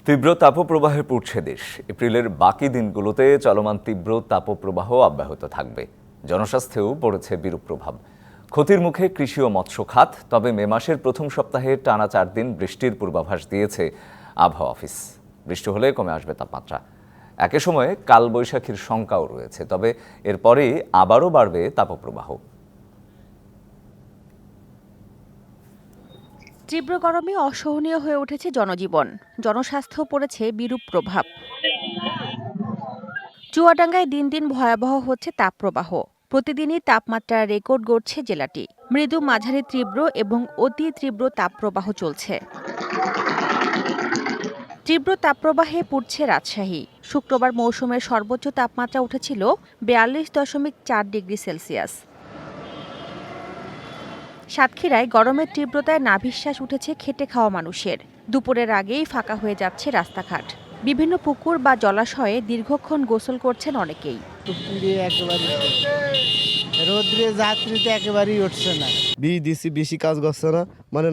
তীব্র তাপপ্রবাহে পড়ছে দেশ। এপ্রিলের বাকি দিনগুলোতে চলমান তীব্র তাপপ্রবাহ অব্যাহত থাকবে। জনস্বাস্থ্যেও পড়েছে বিরূপ প্রভাব। ক্ষতির মুখে কৃষি ও মৎস্য খাত। তবে মে মাসের প্রথম সপ্তাহে টানা 4 দিন বৃষ্টির পূর্বাভাস দিয়েছে আবহাওয়া অফিস। বৃষ্টি হলে কমে আসবে তাপমাত্রা। একই সময়ে কালবৈশাখীর শঙ্কাও রয়েছে। তবে এরপরেই আবারও বাড়বে তাপপ্রবাহ। তীব্র গরমে অসহনীয় হয়ে উঠেছে জনজীবন। জনস্বাস্থ্য পড়েছে বিরূপ প্রভাব। চুয়াডাঙ্গায় দিন দিন ভয়াবহ হচ্ছে তাপপ্রবাহ। প্রতিদিনই তাপমাত্রার রেকর্ড গড়ছে জেলাটি। মৃদু মাঝারি তীব্র এবং অতি তীব্র তাপপ্রবাহ চলছে। তীব্র তাপপ্রবাহে পুড়ছে রাজশাহী। শুক্রবার মৌসুমের সর্বোচ্চ তাপমাত্রা উঠেছিল 42.4 ডিগ্রি সেলসিয়াস। সাতক্ষীরায় গরমের তীব্রতায় নাভিশ্বাস উঠেছে খেটে খাওয়া মানুষের। দুপুরের আগেই ফাঁকা হয়ে যাচ্ছে রাস্তাঘাট। বিভিন্ন পুকুর বা জলাশয়ে দীর্ঘক্ষণ গোসল করছেন অনেকেই। রোদ্রে যাত্রীতে একেবারেই উঠছে না। দিছি বেশি কাজ করছে না,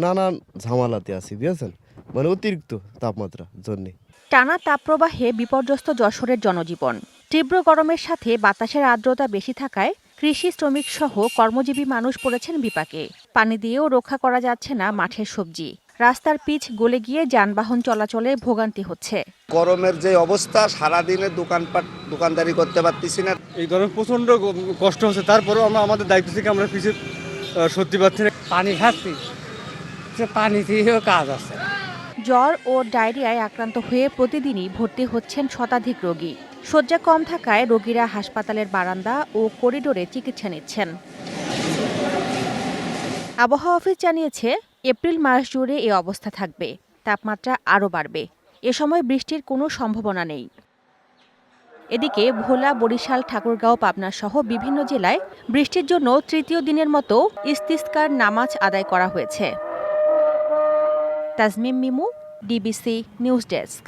নানান ঝামেলাতে আছি, বুঝেছেন, অতিরিক্ত তাপমাত্রার জন্য। টানা তাপপ্রবাহে বিপর্যস্ত যশোরের জনজীবন। তীব্র গরমের সাথে বাতাসের আর্দ্রতা বেশি থাকায় কৃষি শ্রমিক সহ কর্মজীবী মানুষ পড়েছেন বিপাকে। পানি দিয়েও রক্ষা করা যাচ্ছে না মাঠের সবজি। রাস্তার পিচ গলে গিয়ে যানবাহন চলাচলে ভোগান্তি হচ্ছে। গরমের যে অবস্থা, সারাদিনে দোকানদারি করতে পারতেছি না। এই গরমে প্রচন্ড কষ্ট হচ্ছে, তারপরেও আমরা আমাদের দায়িত্ব থেকে আমরা পিছিয়ে সত্যি পাচ্ছি না। পানি খাচ্ছি, পানি দিয়েও কাজ আছে। জ্বর ও ডায়রিয়ায় আক্রান্ত হয়ে প্রতিদিনই ভর্তি হচ্ছেন শতাধিক রোগী। শয্যা কম থাকায় রোগীরা হাসপাতালের বারান্দা ও করিডোরে চিকিৎসা নিচ্ছেন। আবহাওয়া অফিস জানিয়েছে, এপ্রিল মাস জুড়ে এ অবস্থা থাকবে। তাপমাত্রা আরও বাড়বে। এ সময় বৃষ্টির কোনো সম্ভাবনা নেই। এদিকে ভোলা, বরিশাল, ঠাকুরগাঁও, পাবনা সহ বিভিন্ন জেলায় বৃষ্টির জন্য তৃতীয় দিনের মতো ইস্তিসকার নামাজ আদায় করা হয়েছে। Tazmim Mimu, DBC news desk.